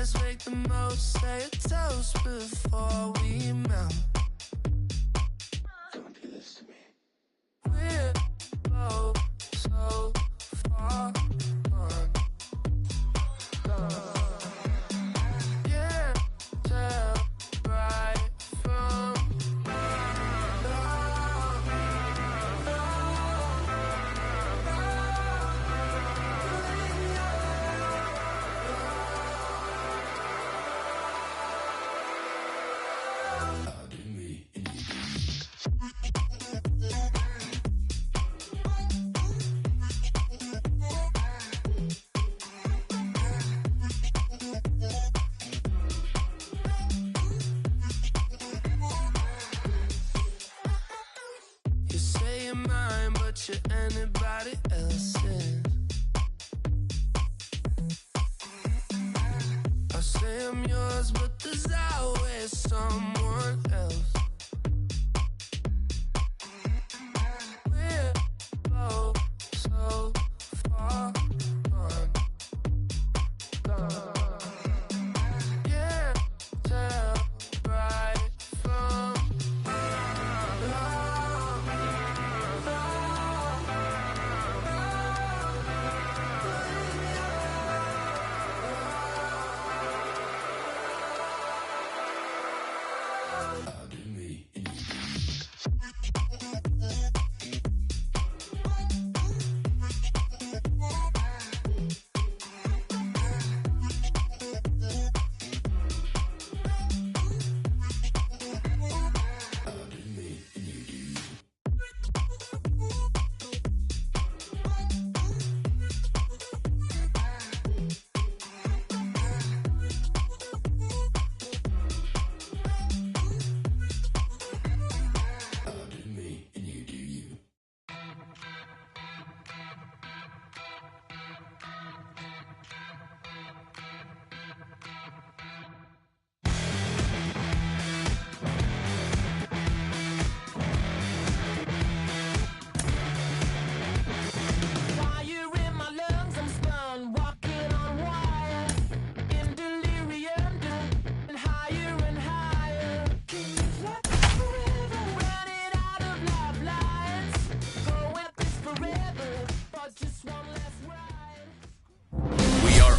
let's make the most, say a toast before we melt. Don't do this to me. We're both so far gone. Yeah, tell right from you say you're mine, but you're anybody else's. I say I'm yours, but there's always someone else. We're both so far gone. Yeah, tell right from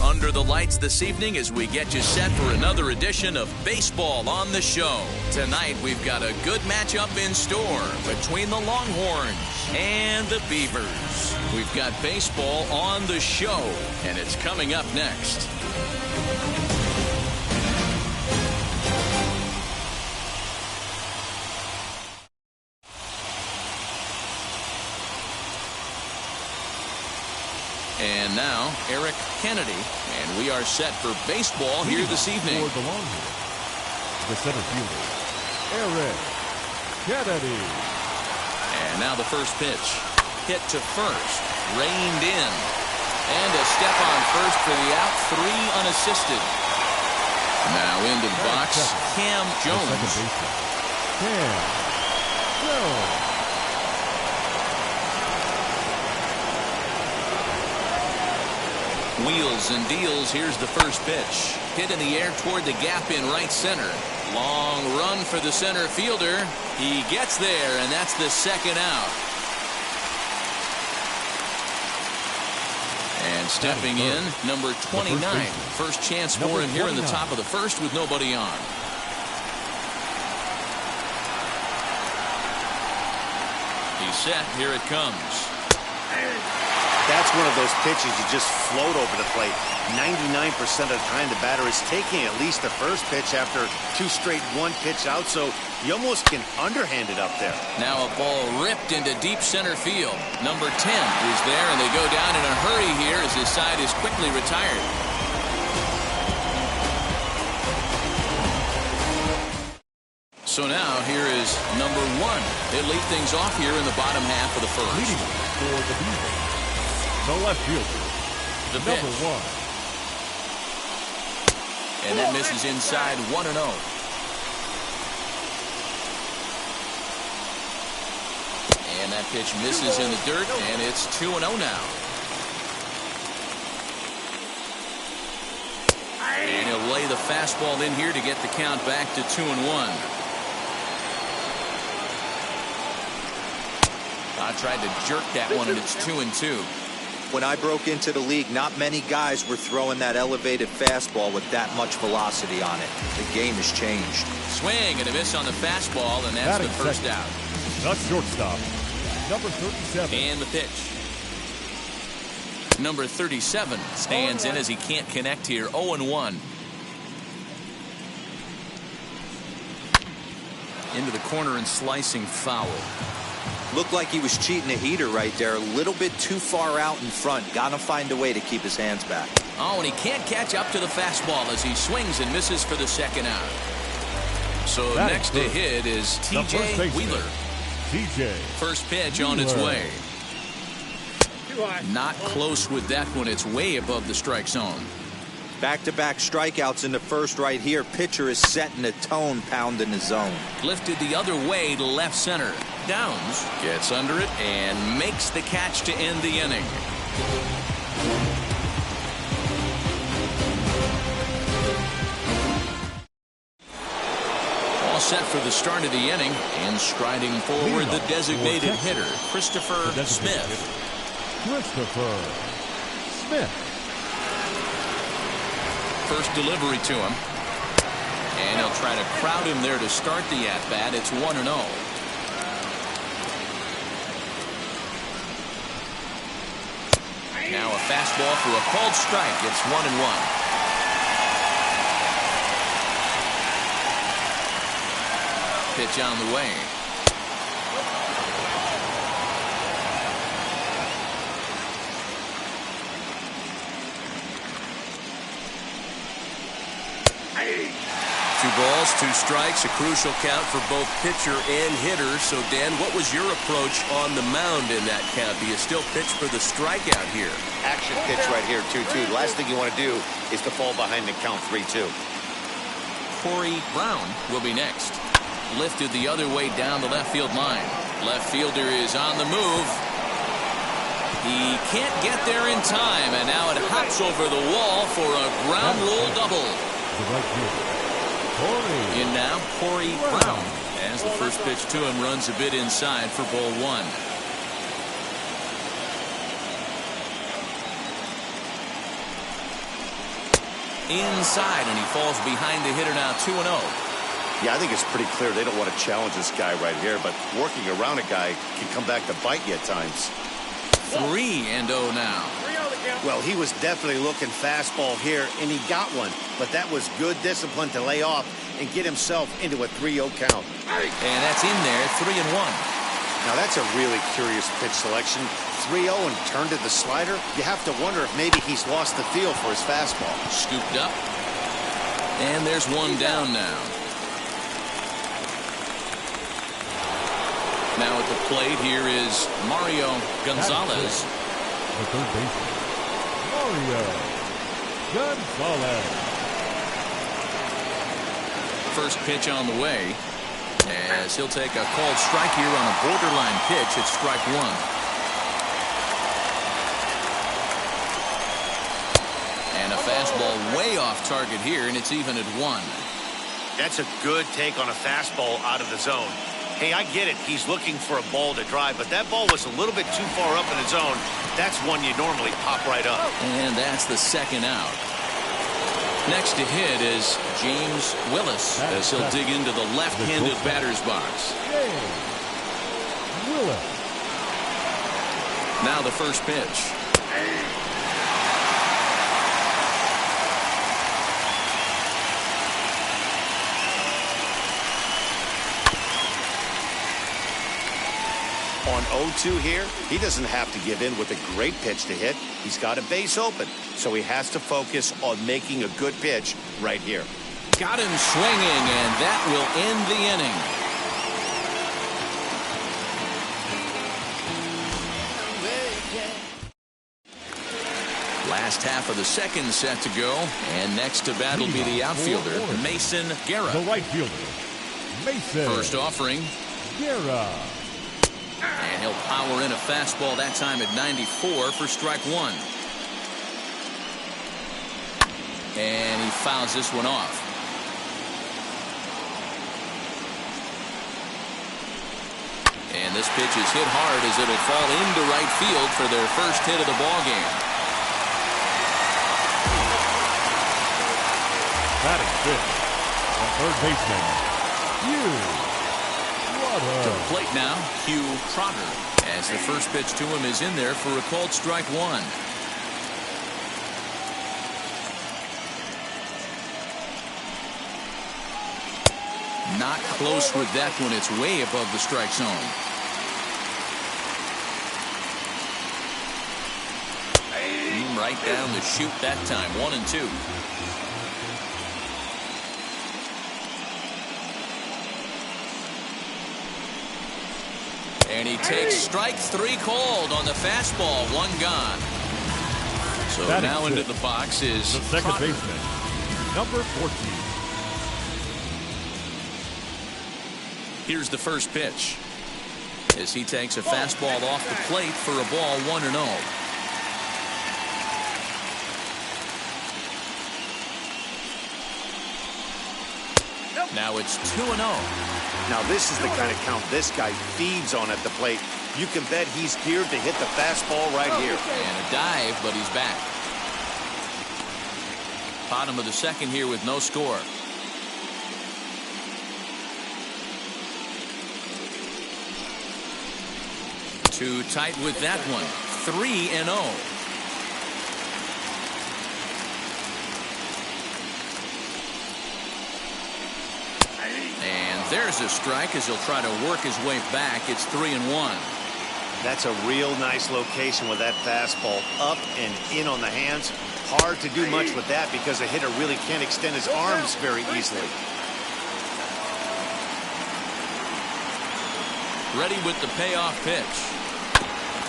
under the lights this evening as we get you set for another edition of Baseball on the Show. Tonight, we've got a good matchup in store between the Longhorns and the Beavers. We've got baseball on the show, and it's coming up next. And now, Eric Kennedy, and we are set for baseball here this evening. For the Longhorns, the center fielder, Eric Kennedy. And now the first pitch, hit to first, reined in, and a step on first for the out, 3 unassisted. Now into the box, Cam Jones. The second baseman, Cam Jones. Wheels and deals. Here's the first pitch. Hit in the air toward the gap in right center. Long run for the center fielder. He gets there, and that's the second out. And stepping in, number 29. First chance for him here in the top of the first with nobody on. He's set. Here it comes. That's one of those pitches you just float over the plate. 99% of the time the batter is taking at least the first pitch after 2 straight 1-pitch out, so you almost can underhand it up there. Now a ball ripped into deep center field. Number 10 is there, and they go down in a hurry here as his side is quickly retired. So now here is number 1. They lead things off here in the bottom half of the first. Leading for the Beavers, the left fielder, the number pitch. 1. And that misses inside 1-0. And that pitch misses in the dirt, and it's 2-0 now. And he'll lay the fastball in here to get the count back to 2-1. I tried to jerk that one, and it's 2-2. When I broke into the league, not many guys were throwing that elevated fastball with that much velocity on it. The game has changed. Swing and a miss on the fastball, and that's the first out. The shortstop, number 37. And the pitch. Number 37 stands in as he can't connect here. 0-1. Into the corner and slicing foul. Looked like he was cheating a heater right there. A little bit too far out in front. Got to find a way to keep his hands back. Oh, and he can't catch up to the fastball as he swings and misses for the second out. So That next to hit is T.J. Wheeler. TJ. First pitch on its way. Not close with that one. It's way above the strike zone. Back-to-back strikeouts in the first right here. Pitcher is setting a tone, pounding the zone. Lifted the other way to left center. Downs gets under it and makes the catch to end the inning. All set for the start of the inning, and striding forward the designated hitter, Christopher Smith. Christopher Smith. First delivery to him. And he'll try to crowd him there to start the at-bat. It's 1-0. Now a fastball for a called strike. It's 1-1. Pitch on the way. Two balls, two strikes, a crucial count for both pitcher and hitter. So, Dan, what was your approach on the mound in that count? Do you still pitch for the strikeout here? Action pitch right here, 2-2. The last thing you want to do is to fall behind and count 3-2. Corey Brown will be next. Lifted the other way down the left field line. Left fielder is on the move. He can't get there in time, and now it hops over the wall for a ground rule double. The right fielder, Corey. In now, Corey Brown, as the first pitch to him runs a bit inside for ball one. Inside, and he falls behind the hitter now, 2-0. Yeah, I think it's pretty clear they don't want to challenge this guy right here, but working around a guy can come back to bite you at times. 3-0 now. Well, he was definitely looking fastball here, and he got one. But that was good discipline to lay off and get himself into a 3-0 count. And that's in there, 3-1. Now, that's a really curious pitch selection. 3-0 and turned to the slider. You have to wonder if maybe he's lost the feel for his fastball. Scooped up. And there's one down now. Now at the plate here is Mario Gonzalez. The third baseman, Mario Gonzalez. First pitch on the way, as he'll take a called strike here on a borderline pitch. It's strike one. And a fastball way off target here, and it's even at 1. That's a good take on a fastball out of the zone. Hey, I get it. He's looking for a ball to drive, but that ball was a little bit too far up in the zone. That's one you normally pop right up. And that's the second out. Next to hit is James Willis, as he'll dig into the left-handed batter's box. James Willis. Now the first pitch. On 0-2 here, he doesn't have to give in with a great pitch to hit. He's got a base open, so he has to focus on making a good pitch right here. Got him swinging, and that will end the inning. Last half of the second set to go, and next to bat will be the outfielder, Mason Guerra. The right fielder, Mason. First offering. Guerra. And he'll power in a fastball that time at 94 for strike one. And he fouls this one off. And this pitch is hit hard as it'll fall into right field for their first hit of the ball game. Batting fifth, the third baseman, Hugh Trotter. To the plate now, Hugh Trotter, as the first pitch to him is in there for a called strike one. Not close with that one. It's way above the strike zone. Right down the chute that time. 1-2. And he takes strike three called on the fastball. One gone. So that now into the box is the second Trotter. baseman, number 14. Here's the first pitch as he takes a fastball off the plate for a ball 1-0. Now it's 2-0. Now this is the kind of count this guy feeds on at the plate. You can bet he's geared to hit the fastball right here. And a dive, but he's back. Bottom of the second here with no score. Too tight with that one. 3-0. And there's a strike as he'll try to work his way back. It's 3-1. That's a real nice location with that fastball up and in on the hands. Hard to do much with that because a hitter really can't extend his arms very easily. Ready with the payoff pitch.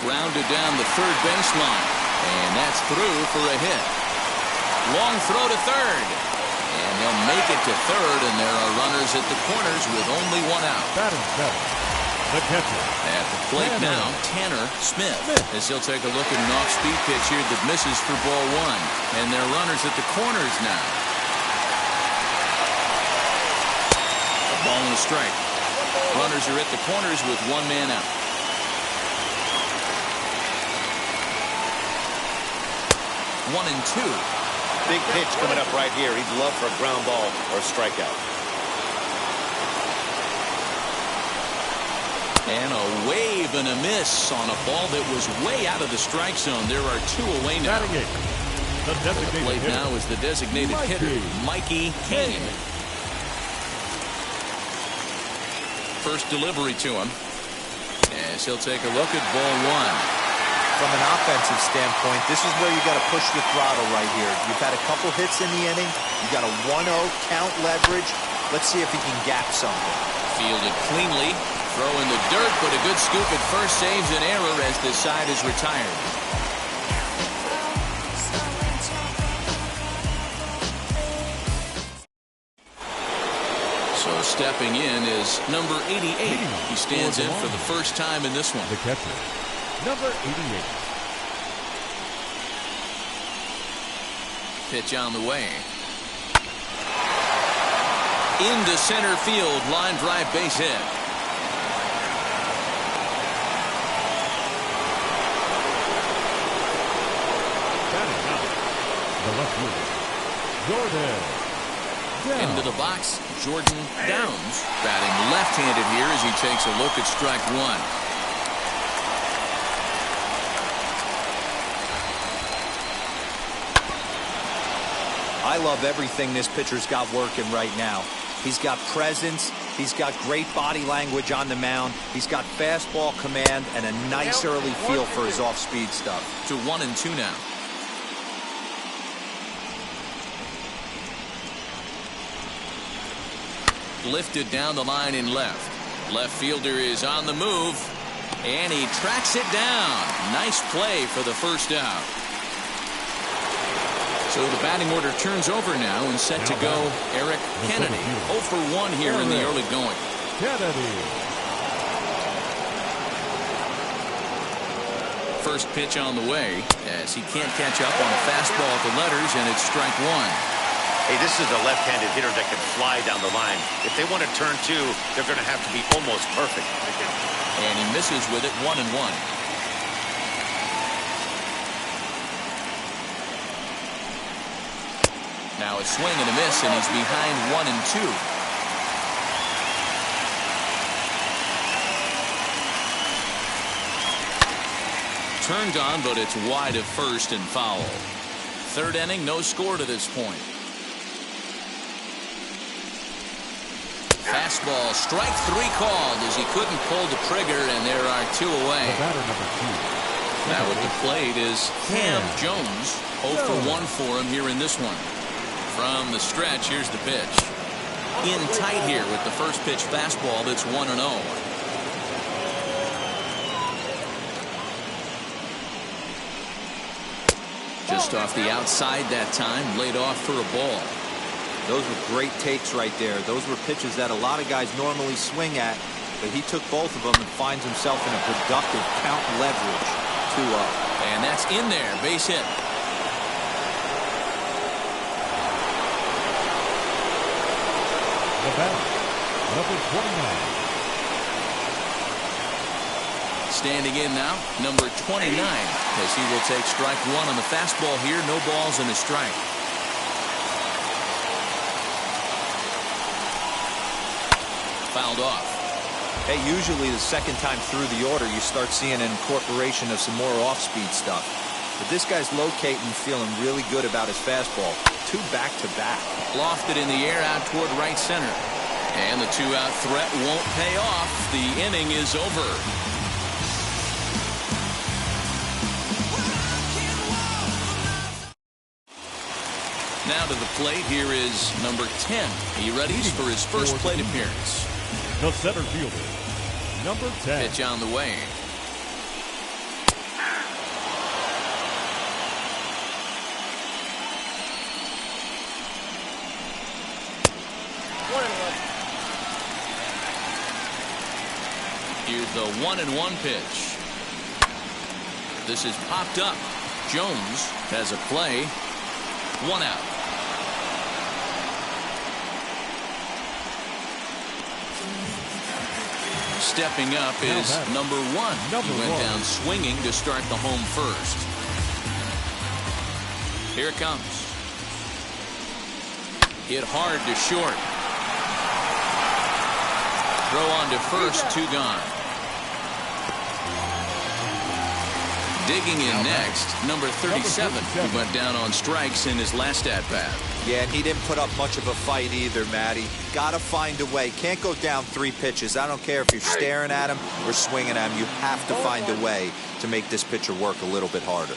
Grounded down the third baseline. And that's through for a hit. Long throw to third. And they'll make it to third, and there are runners at the corners with only one out. Batting seven, the catcher. At the plate now, Tanner Smith. As he'll take a look at an off-speed pitch here that misses for ball one. And there are runners at the corners now. A ball and a strike. Runners are at the corners with one man out. 1-2. Big pitch coming up right here. He'd love for a ground ball or a strikeout. And a wave and a miss on a ball that was way out of the strike zone. There are two away now. Batting eight, the designated Plate hitter, now is the designated hitter, Mikey Kane. First delivery to him. As he'll take a look at ball one. From an offensive standpoint, this is where you got to push the throttle right here. You've had a couple hits in the inning. You got a 1-0 count leverage. Let's see if he can gap something. Fielded cleanly. Throw in the dirt, but a good scoop at first saves an error as this side is retired. So stepping in is number 88. He stands in for the first time in this one. the catcher, number 88. Pitch on the way. Into center field, line drive base hit. Batting ninth, the left fielder, Jordan Downs. Into the box, Jordan Downs. Batting left-handed here as he takes a look at strike one. I love everything this pitcher's got working right now. He's got presence. He's got great body language on the mound. He's got fastball command and a nice early feel for his off-speed stuff. To 1-2 now. Lifted down the line in left. Left fielder is on the move. And he tracks it down. Nice play for the first out. So the batting order turns over now and set to go Eric Kennedy. 0 for 1 here in the early going. Kennedy. First pitch on the way as he can't catch up on a fastball at the letters, and it's strike one. Hey, this is a left-handed hitter that can fly down the line. If they want to turn two, they're going to have to be almost perfect. And he misses with it, 1-1. Now a swing and a miss, and he's behind 1-2. Turned on, but it's wide of first and foul. Third inning, no score to this point. Fastball, strike three called as he couldn't pull the trigger, and there are two away. The batter number 2. Now at the plate is Cam Jones. 0 for 1 for him here in this one. From the stretch, here's the pitch. In tight here with the first pitch fastball that's 1-0. Just off the outside that time, laid off for a ball. Those were great takes right there. Those were pitches that a lot of guys normally swing at, but he took both of them and finds himself in a productive count leverage 2-0. And that's in there, base hit. The batter, number 29. Standing in now, number 29, as he will take strike one on the fastball here. No balls and a strike. Fouled off. Hey, usually the second time through the order, you start seeing an incorporation of some more off-speed stuff. But this guy's locating, feeling really good about his fastball. 2 back-to-back. Lofted in the air out toward right center. And the 2-out threat won't pay off. The inning is over. Now to the plate, here is number 10. He readies for his first plate appearance. The center fielder, number 10. Pitch on the way. Here's the 1-1 pitch. This is popped up. Jones has a play. 1 out. Stepping up is number 1. He went down swinging to start the home first. Here it comes. Hit hard to short. Throw on to first, 2 gone. Digging in next, number 37. He went down on strikes in his last at-bat. Yeah, and he didn't put up much of a fight either, Matty. Got to find a way. Can't go down 3 pitches. I don't care if you're staring at him or swinging at him. You have to find a way to make this pitcher work a little bit harder.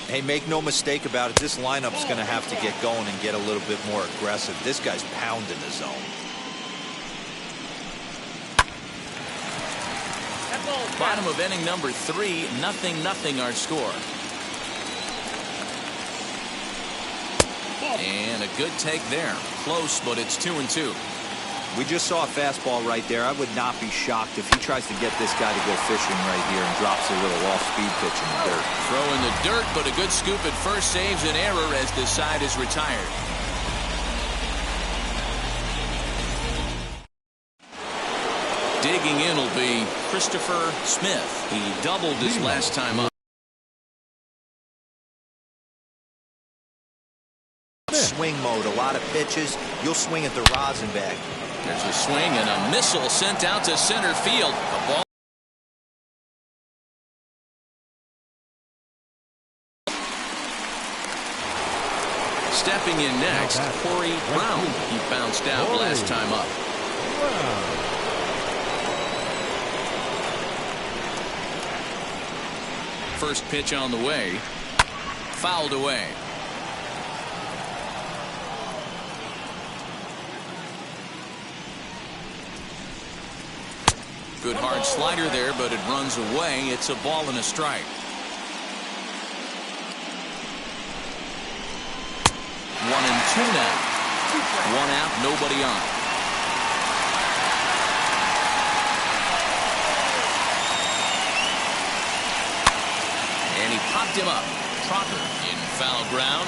Hey, make no mistake about it. This lineup's going to have to get going and get a little bit more aggressive. This guy's pounding the zone. Bottom of inning number 3, 0-0 our score. And a good take there. Close, but it's 2-2. We just saw a fastball right there. I would not be shocked if he tries to get this guy to go fishing right here and drops a little off-speed pitch in the dirt. Throw in the dirt, but a good scoop at first saves an error as the side is retired. Digging in will be Christopher Smith. He doubled his last time up. Swing mode, a lot of pitches. You'll swing at the rosin bag. There's a swing and a missile sent out to center field. A ball. Stepping in next, Corey Brown. He bounced out last time up. First pitch on the way. Fouled away. Good hard slider there, but it runs away. It's a ball and a strike. 1-2 now. 1 out, nobody on. And he popped him up. Trotter in foul ground,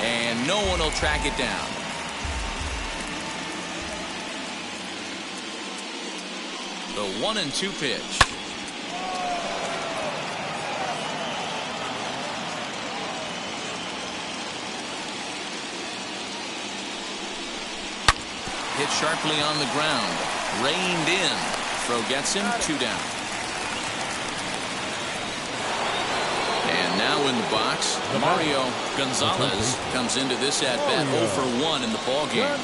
and no one will track it down. The 1-2 pitch. Hit sharply on the ground. Reined in. Throw gets him. 2 down. And now in the box, Mario Gonzalez comes into this at-bat 0 for 1 in the ballgame.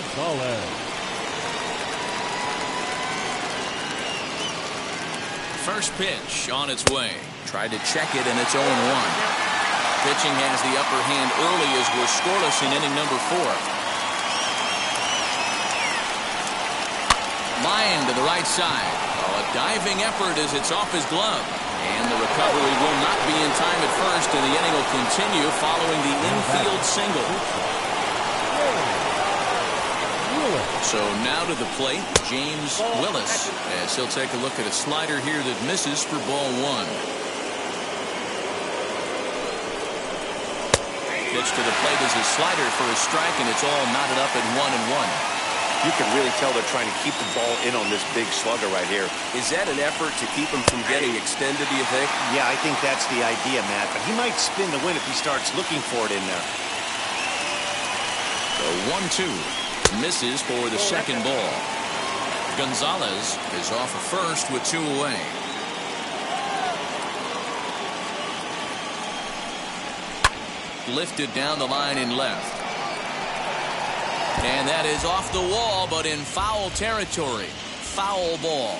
First pitch on its way. Tried to check it, and it's 0-1. Pitching has the upper hand early as we're scoreless in inning number 4. Line to the right side. Oh, a diving effort as it's off his glove. And the recovery will not be in time at first, and the inning will continue following the infield single. So now to the plate, James Willis, as he'll take a look at a slider here that misses for ball 1. Pitch to the plate is a slider for a strike, and it's all knotted up at 1-1. You can really tell they're trying to keep the ball in on this big slugger right here. Is that an effort to keep him from getting extended, do you think? Yeah, I think that's the idea, Matt. But he might spin the win if he starts looking for it in there. The 1-2 misses for the second ball. Gonzalez is off of first with 2 away. Lifted down the line in left. And that is off the wall, but in foul territory. Foul ball.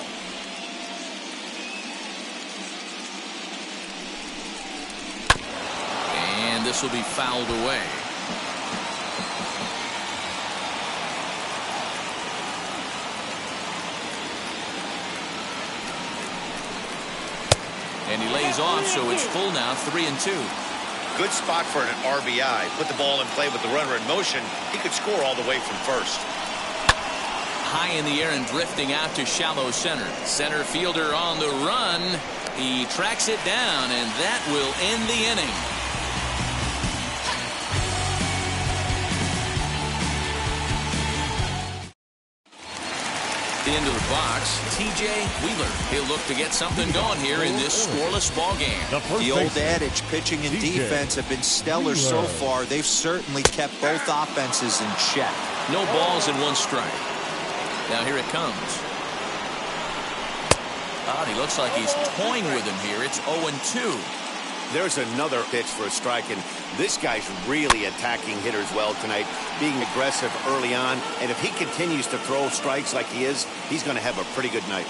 And this will be fouled away. And he lays off, so it's full now, 3-2. Good spot for an RBI. Put the ball in play with the runner in motion. He could score all the way from first. High in the air and drifting out to shallow center. Center fielder on the run. He tracks it down, and that will end the inning. Into the box, TJ Wheeler. He'll look to get something going here in this scoreless ball game. The old adage, pitching and defense have been stellar so far. They've certainly kept both offenses in check. No balls and 1 strike. Now here it comes. He looks like he's toying with him here. It's 0-2. There's another pitch for a strike, and this guy's really attacking hitters well tonight, being aggressive early on, and if he continues to throw strikes like he is, he's going to have a pretty good night.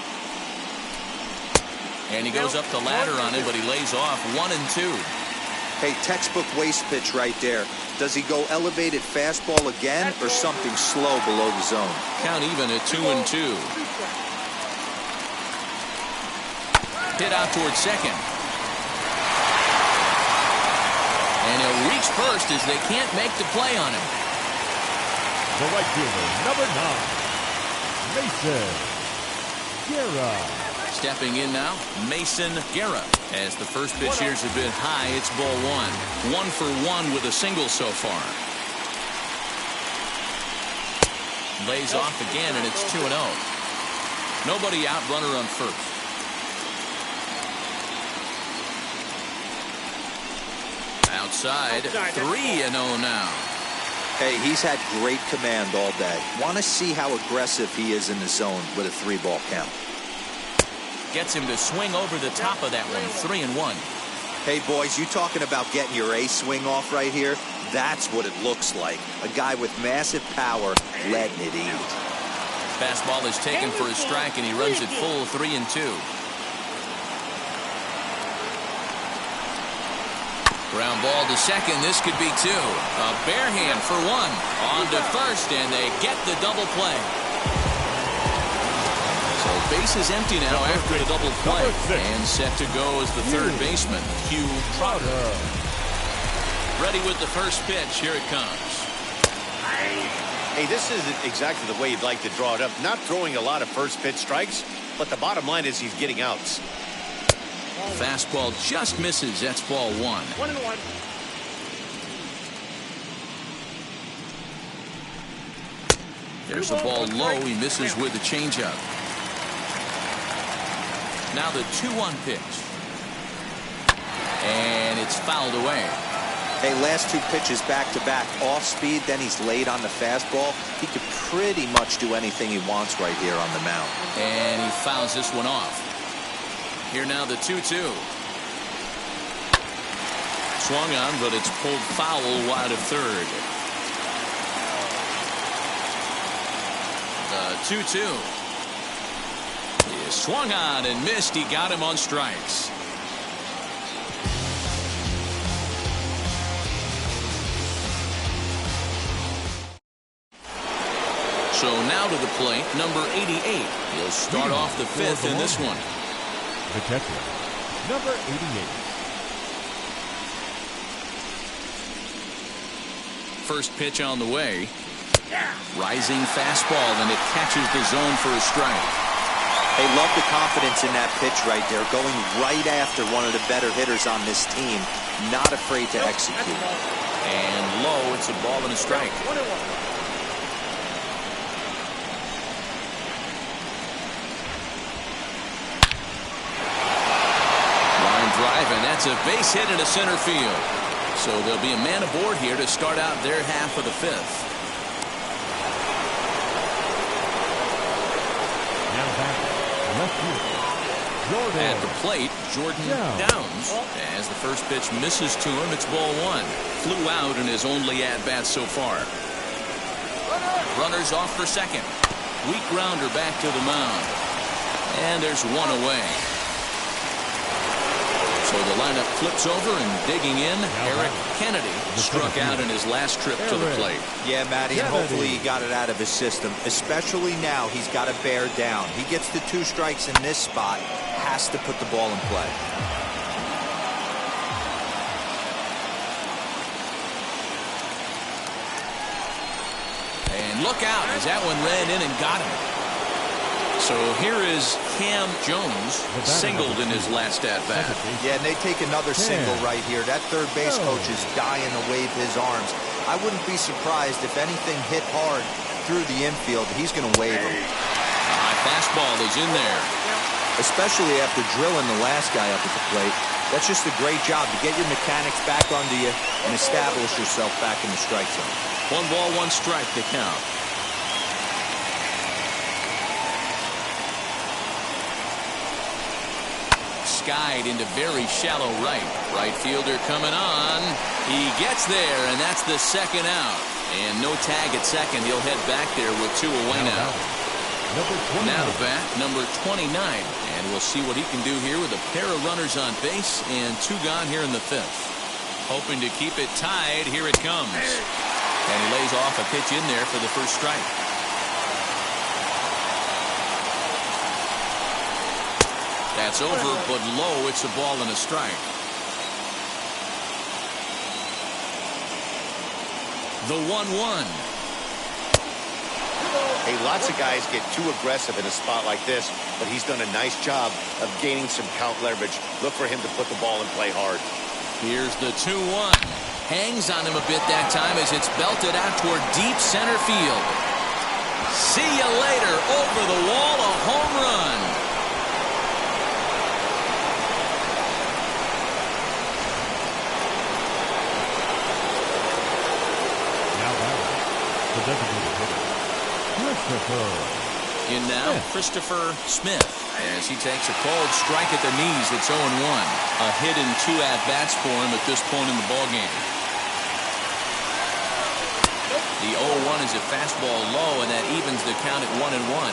And he goes up the ladder on him, but he lays off 1-2. Hey, textbook waste pitch right there. Does he go elevated fastball again or something slow below the zone? Count even at 2-2. Hit out towards second. And he'll reach first as they can't make the play on him. The right fielder, number 9, Mason Guerra. Stepping in now, Mason Guerra. As the first pitch here is a bit high, it's ball 1. 1 for 1 with a single so far. Lays off again, and it's 2-0. Nobody out, runner on first. Outside, 3-0 now. Hey, he's had great command all day. Want to see how aggressive he is in the zone with a 3-ball count. Gets him to swing over the top of that one, 3-1. Hey, boys, you talking about getting your A swing off right here? That's what it looks like. A guy with massive power letting it eat. Fastball is taken for a strike, and he runs it full, 3-2. Ground ball to second. This could be 2. A bare hand for 1. On to first, and they get the double play. So base is empty now after the double play. And set to go as the third baseman, Hugh Trotter. Ready with the first pitch. Here it comes. Hey, this isn't exactly the way you'd like to draw it up. Not throwing a lot of first pitch strikes, but the bottom line is he's getting outs. Fastball just misses. That's ball 1. 1-1. There's a ball low. He misses with the changeup. Now the 2-1 pitch. And it's fouled away. Hey, last 2 pitches back-to-back, off speed, then he's laid on the fastball. He could pretty much do anything he wants right here on the mound. And he fouls this one off. Here now the 2-2. Swung on, but it's pulled foul wide of third. The 2-2. He is swung on and missed. He got him on strikes. So now to the plate, number 88. He'll start off the 5th in this one. The catcher, number 88. First pitch on the way. Rising fastball, and it catches the zone for a strike. They love the confidence in that pitch right there, going right after one of the better hitters on this team, not afraid to execute. And low, it's a ball and a strike. Drive, and that's a base hit into center field. So there'll be a man aboard here to start out their half of the 5th. Now back, left field, Jordan. At the plate, Jordan Downs. As the first pitch misses to him, it's ball 1. Flew out in his only at-bat so far. Runners off for second. Weak grounder back to the mound. And there's one away. So the lineup flips over, and digging in, Eric Kennedy struck out in his last trip to the plate. Yeah, Matty, and hopefully he got it out of his system. Especially now, he's got to bear down. He gets the 2 strikes in this spot, has to put the ball in play. And look out, as that one ran in and got him. So here is Cam Jones, singled in his last at-bat. Yeah, and they take another single right here. That third base coach is dying to wave his arms. I wouldn't be surprised if anything hit hard through the infield. He's going to wave him. High fastball is in there. Especially after drilling the last guy up at the plate. That's just a great job to get your mechanics back onto you and establish yourself back in the strike zone. 1 ball, 1 strike to count. Skied into very shallow right. Right fielder coming on. He gets there, and that's the second out. And no tag at second. He'll head back there with 2 away now. Now to bat, number 29. And we'll see what he can do here with a pair of runners on base and 2 gone here in the 5th. Hoping to keep it tied. Here it comes. And he lays off a pitch in there for the first strike. That's over, but low. It's a ball and a strike. The 1-1. Hey, lots of guys get too aggressive in a spot like this, but he's done a nice job of gaining some count leverage. Look for him to put the ball in play hard. Here's the 2-1. Hangs on him a bit that time as it's belted out toward deep center field. See you later. Over the wall, a home run. The designated hitter, Christopher. In now, Christopher Smith, as he takes a cold strike at the knees. It's 0-1. A hit in 2 at-bats for him at this point in the ballgame. The 0-1 is a fastball low, and that evens the count at 1-1.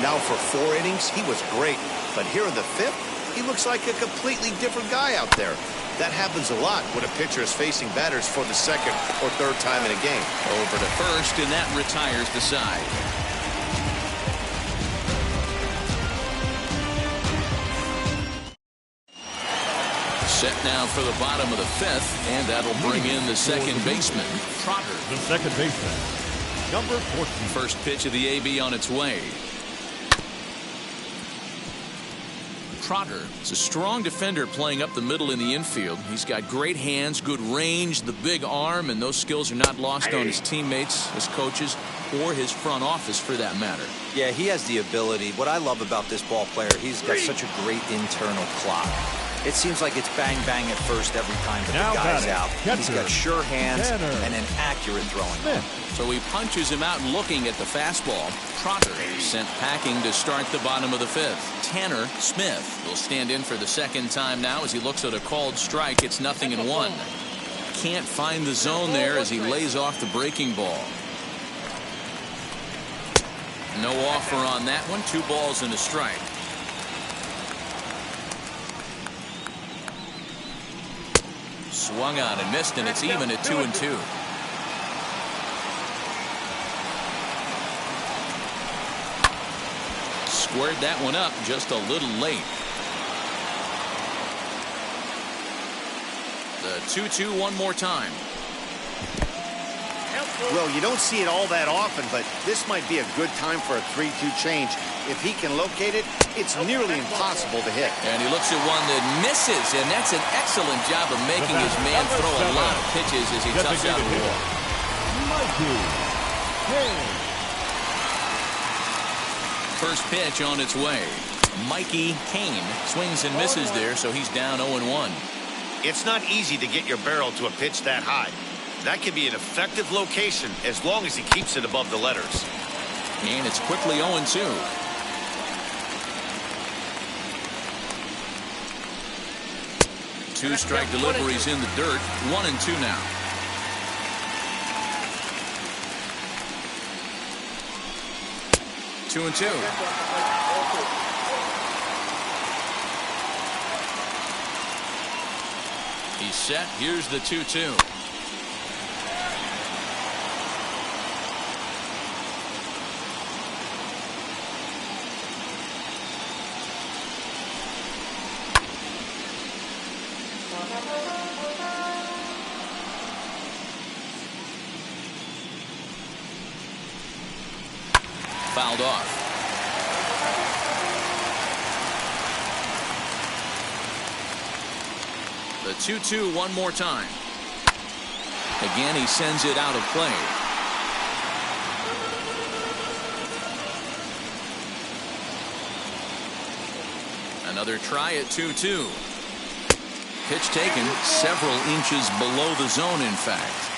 Now for 4 innings, he was great. But here in the 5th, he looks like a completely different guy out there. That happens a lot when a pitcher is facing batters for the 2nd or 3rd time in a game. Over to first, and that retires the side. Set now for the bottom of the 5th, and that'll bring in the second baseman, Trotter. The second baseman, number 14. First pitch of the AB on its way. Trotter is a strong defender playing up the middle in the infield. He's got great hands, good range, the big arm, and those skills are not lost on his teammates, his coaches, or his front office for that matter. Yeah, he has the ability. What I love about this ball player, he's got such a great internal clock. It seems like it's bang bang at first every time that the guy's out. He's got sure hands and an accurate throwing. So he punches him out looking at the fastball. Trotter sent packing to start the bottom of the fifth. Tanner Smith will stand in for the second time now as he looks at a called strike. It's 0-1. Can't find the zone there as he lays off the breaking ball. No offer on that one. 2 balls and a strike. Swung on and missed, and it's even at 2-2. Squared that one up just a little late. The 2-2 one more time. Well, you don't see it all that often, but this might be a good time for a 3-2 change. If he can locate it, it's nearly impossible to hit. And he looks at one that misses, and that's an excellent job of making his man throw a lot of pitches as he toughs out of the wall. First pitch on its way. Mikey Kane swings and misses there, so he's down 0-1. It's not easy to get your barrel to a pitch that high. That can be an effective location as long as he keeps it above the letters. And it's quickly 0-2. Two strike deliveries in the dirt. 1-2 now. Two and two. He's set. Here's the 2-2. Fouled off. The 2-2 one more time. Again, he sends it out of play. Another try at 2-2. Pitch taken several inches below the zone, in fact.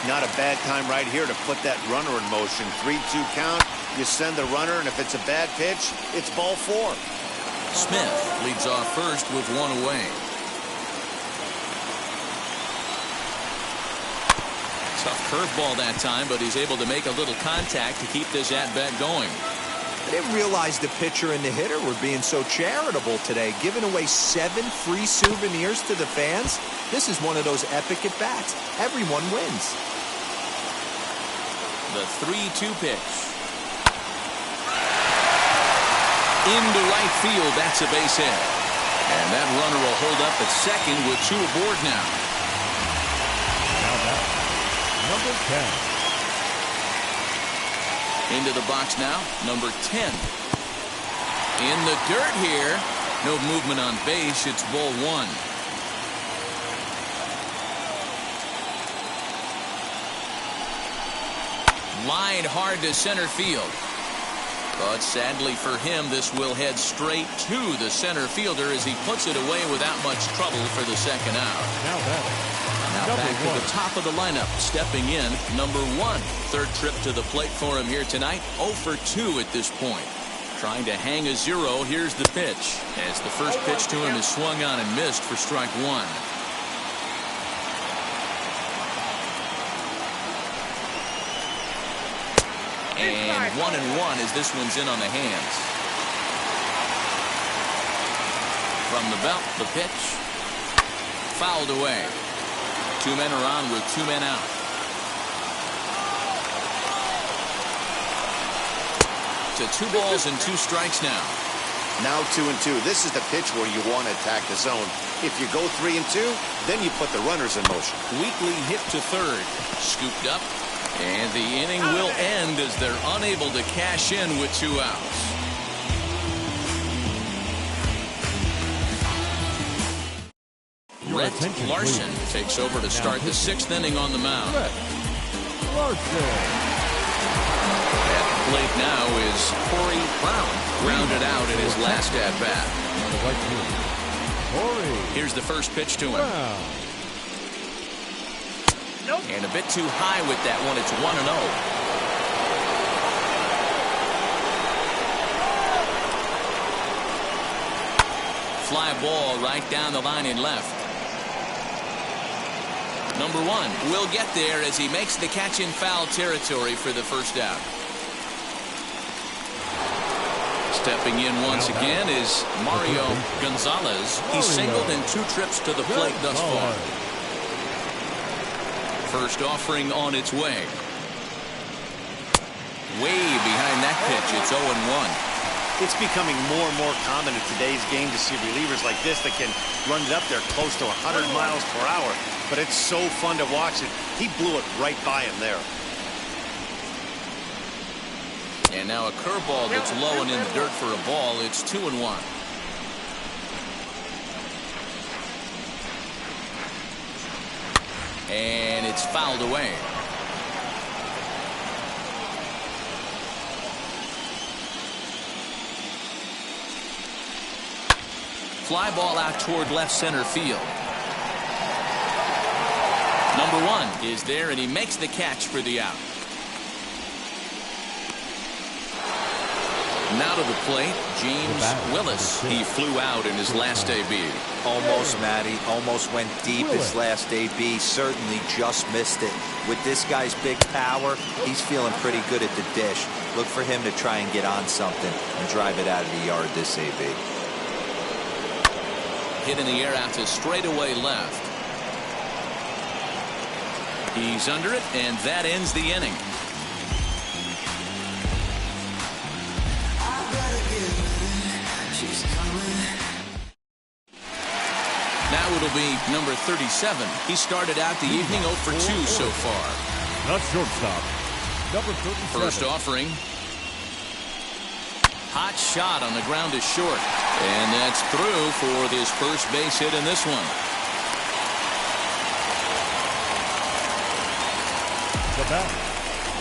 Not a bad time right here to put that runner in motion. 3-2 count. You send the runner, and if it's a bad pitch, it's ball 4. Smith leads off first with one away. Tough curveball that time, but he's able to make a little contact to keep this at-bat going. I didn't realize the pitcher and the hitter were being so charitable today, giving away 7 free souvenirs to the fans. This is one of those epic at-bats. Everyone wins. The 3-2 pitch. Into right field, that's a base hit. And that runner will hold up at second with 2 aboard now. Now back, number 10. Into the box now, number 10. In the dirt here. No movement on base. It's ball 1. Line hard to center field. But sadly for him, this will head straight to the center fielder as he puts it away without much trouble for the second out. Now back to the top of the lineup, stepping in, number 1. Third trip to the plate for him here tonight. 0 for 2 at this point. Trying to hang a 0. Here's the pitch. As the first pitch to him is swung on and missed for strike 1. And 1-1 as this one's in on the hands. From the belt, the pitch. Fouled away. 2 men are on with 2 men out. To 2 balls and 2 strikes now. Now 2-2. This is the pitch where you want to attack the zone. If you go 3-2, then you put the runners in motion. Weekly hit to third. Scooped up. And the inning will end as they're unable to cash in with 2 outs. Brett attention, Larson please. takes over to start the 6th inning on the mound. Brett Larson. At the plate now is Corey Brown, grounded out in his last at-bat. On the right field. Corey Here's the first pitch to him. Brown. And a bit too high with that one. It's 1-0. Fly ball right down the line in left. Number 1 will get there as he makes the catch in foul territory for the first out. Stepping in once again is Mario Gonzalez. He's singled in 2 trips to the plate thus far. First offering on its way. Way behind that pitch. It's 0-1. It's becoming more and more common in today's game to see relievers like this that can run it up there close to 100 miles per hour. But it's so fun to watch it. He blew it right by him there. And now a curveball that's low and in the dirt for a ball. It's 2-1. And it's fouled away. Fly ball out toward left center field. Number 1 is there, and he makes the catch for the out. Now to the plate, James Willis. He flew out in his last AB. Almost, Matty. Almost went deep his last AB. Certainly just missed it. With this guy's big power, he's feeling pretty good at the dish. Look for him to try and get on something and drive it out of the yard this AB. Hit in the air out to straightaway left. He's under it, and that ends the inning. Now it'll be number 37. He started out the evening 0 for 2 so far. Not shortstop. Number 37. First offering. Hot shot on the ground is short. And that's through for this first base hit in this one. The bat,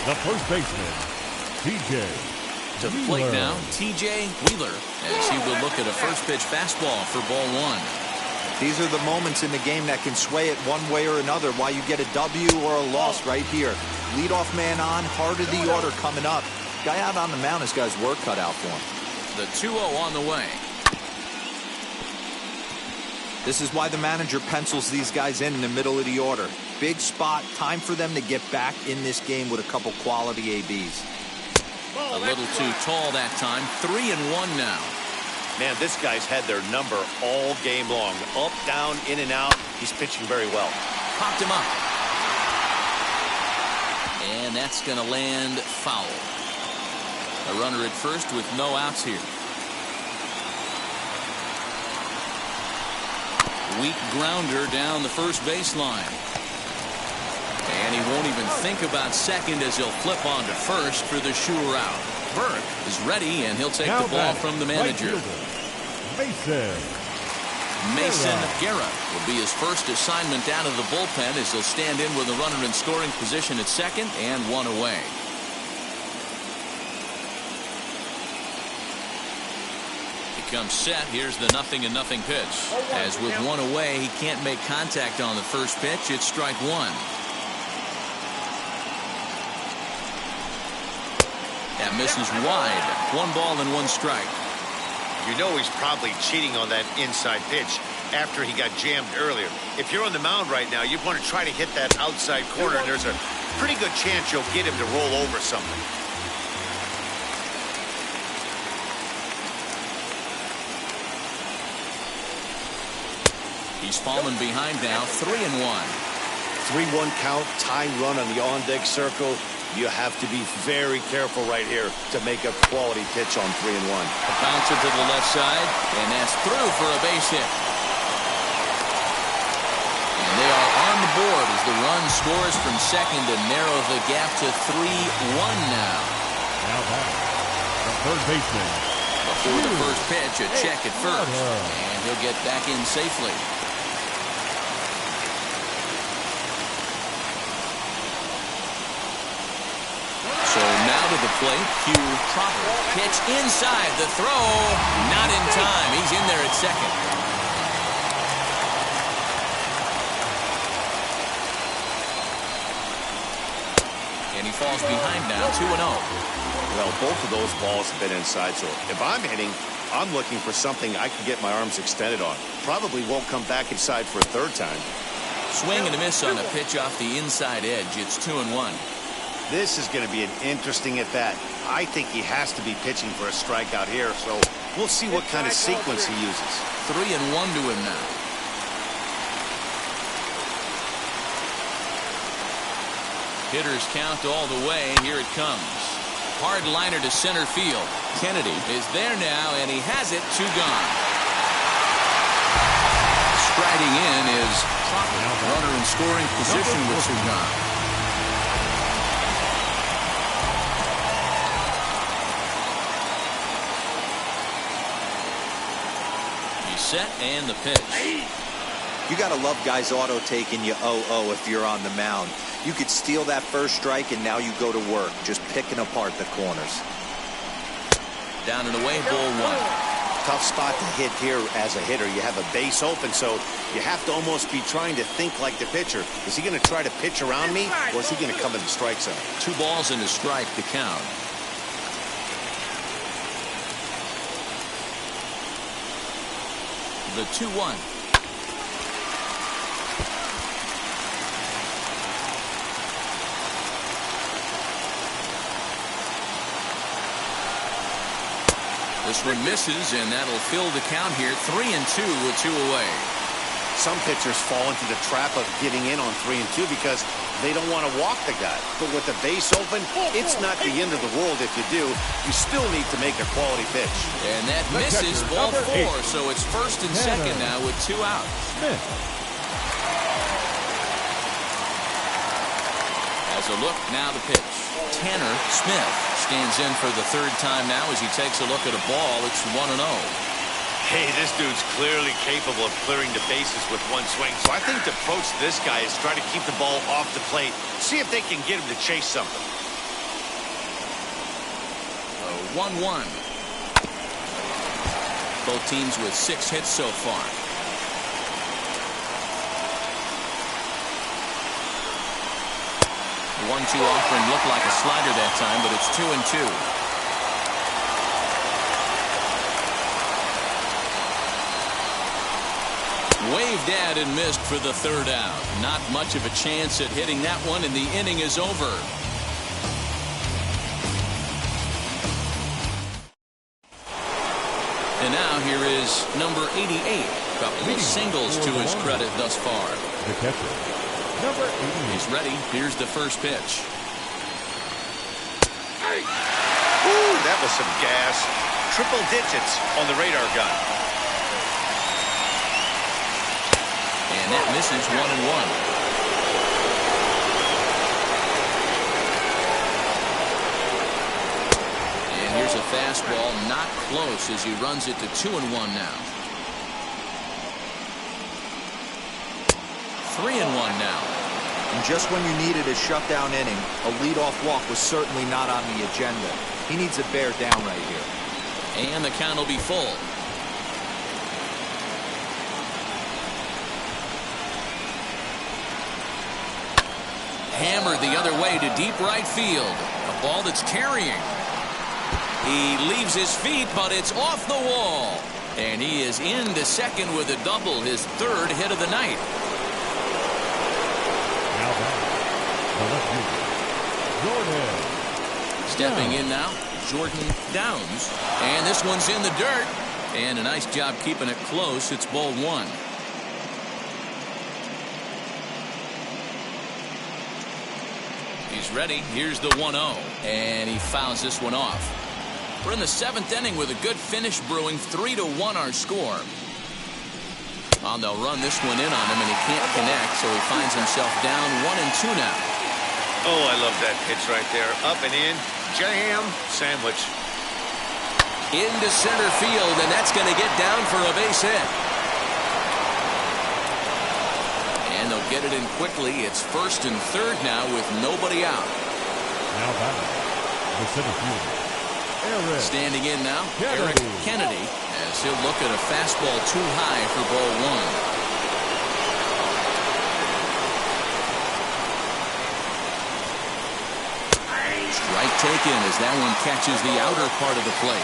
the first baseman, TJ. To the plate now, TJ Wheeler, as he will look at a first pitch fastball for ball 1. These are the moments in the game that can sway it one way or another, why you get a W or a loss right here. Leadoff man on, heart of the order coming up. Guy out on the mound has got his work cut out for him. The 2-0 on the way. This is why the manager pencils these guys in the middle of the order. Big spot, time for them to get back in this game with a couple quality ABs. A little too tall that time. 3-1 now. Man, this guy's had their number all game long. Up, down, in and out. He's pitching very well. Popped him up. And that's going to land foul. A runner at first with no outs here. Weak grounder down the first baseline. And he won't even think about second as he'll flip on to first for the sure out. Burke is ready, and he'll take Now the ball back, from the manager. Right fielder, Mason Guerra will be his first assignment out of the bullpen as he'll stand in with a runner in scoring position at second and 1 away. He comes set. Here's the 0-0 pitch. As with 1 away, he can't make contact on the first pitch. It's strike 1. That misses wide. 1 ball and 1 strike. You know he's probably cheating on that inside pitch after he got jammed earlier. If you're on the mound right now, you want to try to hit that outside corner, and there's a pretty good chance you'll get him to roll over something. He's fallen behind now. 3-1. 3-1 count, tie run on the on-deck circle. You have to be very careful right here to make a quality pitch on 3-1. A bouncer to the left side, and that's through for a base hit. And they are on the board as the run scores from second to narrow the gap to 3-1 now. Now back, the third baseman. Before the first pitch, a check at first, and he'll get back in safely. So now to the plate, Hugh Trotter. Pitch inside, the throw, not in time. He's in there at second. And he falls behind now, 2-0. Well, both of those balls have been inside, so if I'm hitting, I'm looking for something I can get my arms extended on. Probably won't come back inside for a third time. Swing and a miss on a pitch off the inside edge. It's 2-1. This is going to be an interesting at-bat. I think he has to be pitching for a strikeout here, so we'll see what kind of sequence he uses. 3-1 to him now. Hitters count all the way. Here it comes. Hard liner to center field. Kennedy is there now, and he has it. 2 gone. Striding in is Trotter. Runner in scoring position with 2 gone. He's set, and the pitch. You got to love guys auto taking you 0-0 if you're on the mound. You could steal that first strike, and now you go to work, just picking apart the corners. Down and away, ball 1. Tough spot to hit here as a hitter. You have a base open, so you have to almost be trying to think like the pitcher. Is he going to try to pitch around me, or is he going to come in the strike zone? 2 balls and a strike to count. The 2-1. This one misses, and that'll fill the count here. 3-2 with 2 away. Some pitchers fall into the trap of getting in on 3-2 because they don't want to walk the guy. But with the base open, it's not the end of the world if you do. You still need to make a quality pitch. And that misses, ball 4. So it's first and second now with 2 outs. As a look, now the pitch. Tanner Smith stands in for the 3rd time now as he takes a look at a ball. It's 1-0. Hey, this dude's clearly capable of clearing the bases with one swing. So I think the approach to this guy is try to keep the ball off the plate. See if they can get him to chase something. 1-1. Both teams with 6 hits so far. 1-2 offering looked like a slider that time, but it's 2-2. Waved at and missed for the 3rd out. Not much of a chance at hitting that one, and the inning is over. And now here is number 88. Couple of singles to his credit thus far. The catcher, number 88. He's ready. Here's the first pitch. Ooh, that was some gas. Triple digits on the radar gun. And that misses 1-1. And here's a fastball, not close as he runs it to 2-1 now. 3-1 now. And just when you needed a shutdown inning, a leadoff walk was certainly not on the agenda. He needs a bear down right here. And the count will be full. Hammered the other way to deep right field. A ball that's carrying. He leaves his feet, but it's off the wall. And he is into second with a double, his 3rd hit of the night. Now back, the left fielder, Jordan. Stepping in now, Jordan Downs. And this one's in the dirt. And a nice job keeping it close. It's ball 1. He's ready. Here's the 1-0. And he fouls this one off. We're in the 7th inning with a good finish brewing. 3-1 our score. Well, they'll run this one in on him, and he can't connect, so he finds himself down 1-2 now. Oh, I love that pitch right there. Up and in. Jam sandwich. Into center field, and that's going to get down for a base hit. And they'll get it in quickly. It's 1st and 3rd now with nobody out. Now back, The center fielder, Eric. Standing in now, Kennedy. Eric Kennedy, as he'll look at a fastball too high for ball one. Strike taken as that one catches the outer part of the plate.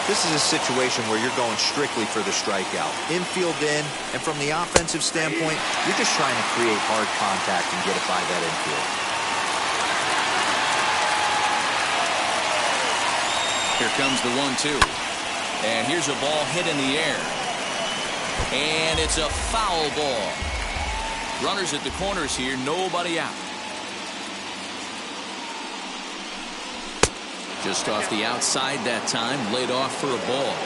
This is a situation where you're going strictly for the strikeout. Infield in, and from the offensive standpoint, you're just trying to create hard contact and get it by that infield. Here comes the 1-2. And here's a ball hit in the air. And it's a foul ball. Runners at the corners here, nobody out. Just off the outside that time, laid off for a ball.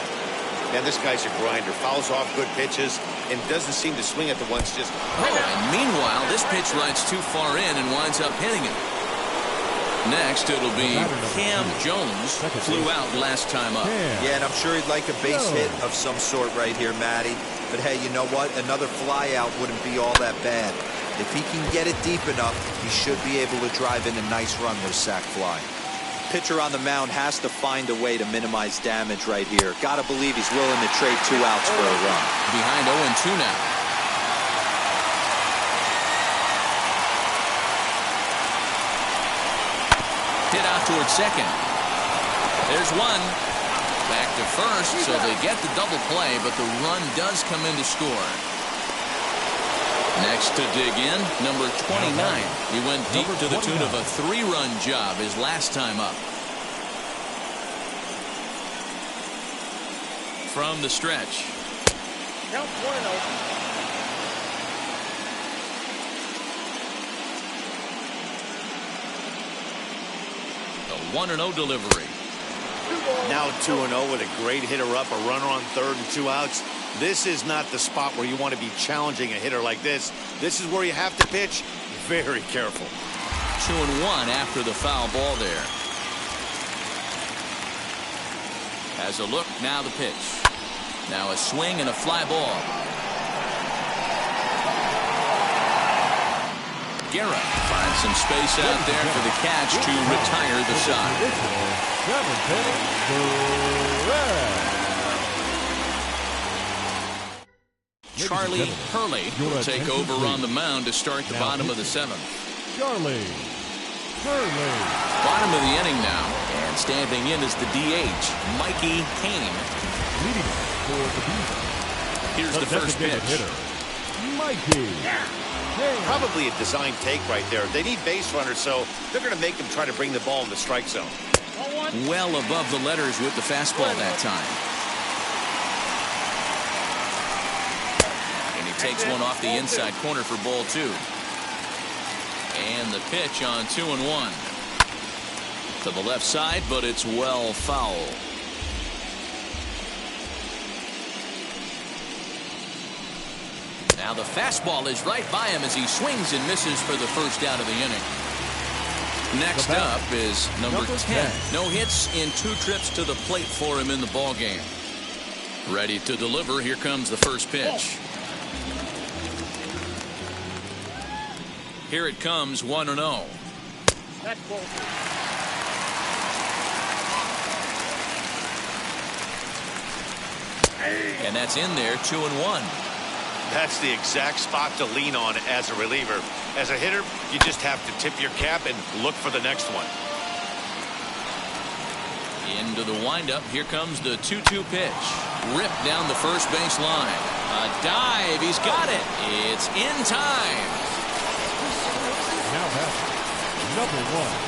Man, this guy's a grinder. Fouls off good pitches and doesn't seem to swing at the ones just... Oh, and meanwhile, this pitch rides too far in and winds up hitting it. Next, it'll be Cam Jones, flew out last time up. Yeah, and I'm sure he'd like a base hit of some sort right here, Matty. But hey, you know what? Another fly out wouldn't be all that bad. If he can get it deep enough, he should be able to drive in a nice run with a sac fly. Pitcher on the mound has to find a way to minimize damage right here. Gotta believe he's willing to trade 2 outs for a run. Behind 0-2 now. Hit out towards second. There's one. Back to first, so they get the double play, but the run does come in to score. Next to dig in, number 29. He went deep to the tune of a 3-run job his last time up. From the stretch. Count 1-0. The 1-0 delivery. Now 2-0 with a great hitter up, a runner on third and 2 outs. This is not the spot where you want to be challenging a hitter like this. This is where you have to pitch very careful. 2-1 after the foul ball there. Has a look, now the pitch. Now a swing and a fly ball. Guerra finds some space out there for the catch to retire the side. Charlie Hurley will take over on the mound to start the bottom of the 7th. Charlie Hurley. Bottom of the inning now, and standing in is the DH, Mikey Kane. Leading for the Beavers. Here's the first pitch. Hitter, Mikey. Probably a design take right there. They need base runners, so they're going to make them try to bring the ball in the strike zone. Well above the letters with the fastball that time. And he takes one off the inside corner for ball 2. And the pitch on 2-1. To the left side, but it's well foul. Now the fastball is right by him as he swings and misses for the first out of the inning. Next up is number 10. No hits in 2 trips to the plate for him in the ball game. Ready to deliver. Here comes the first pitch. Here it comes, 1-0. That's ball 2. And that's in there, 2-1. That's the exact spot to lean on as a reliever. As a hitter, you just have to tip your cap and look for the next one. Into the windup. Here comes the 2-2 pitch. Ripped down the first base line. A dive. He's got it. It's in time. Now that's number 1.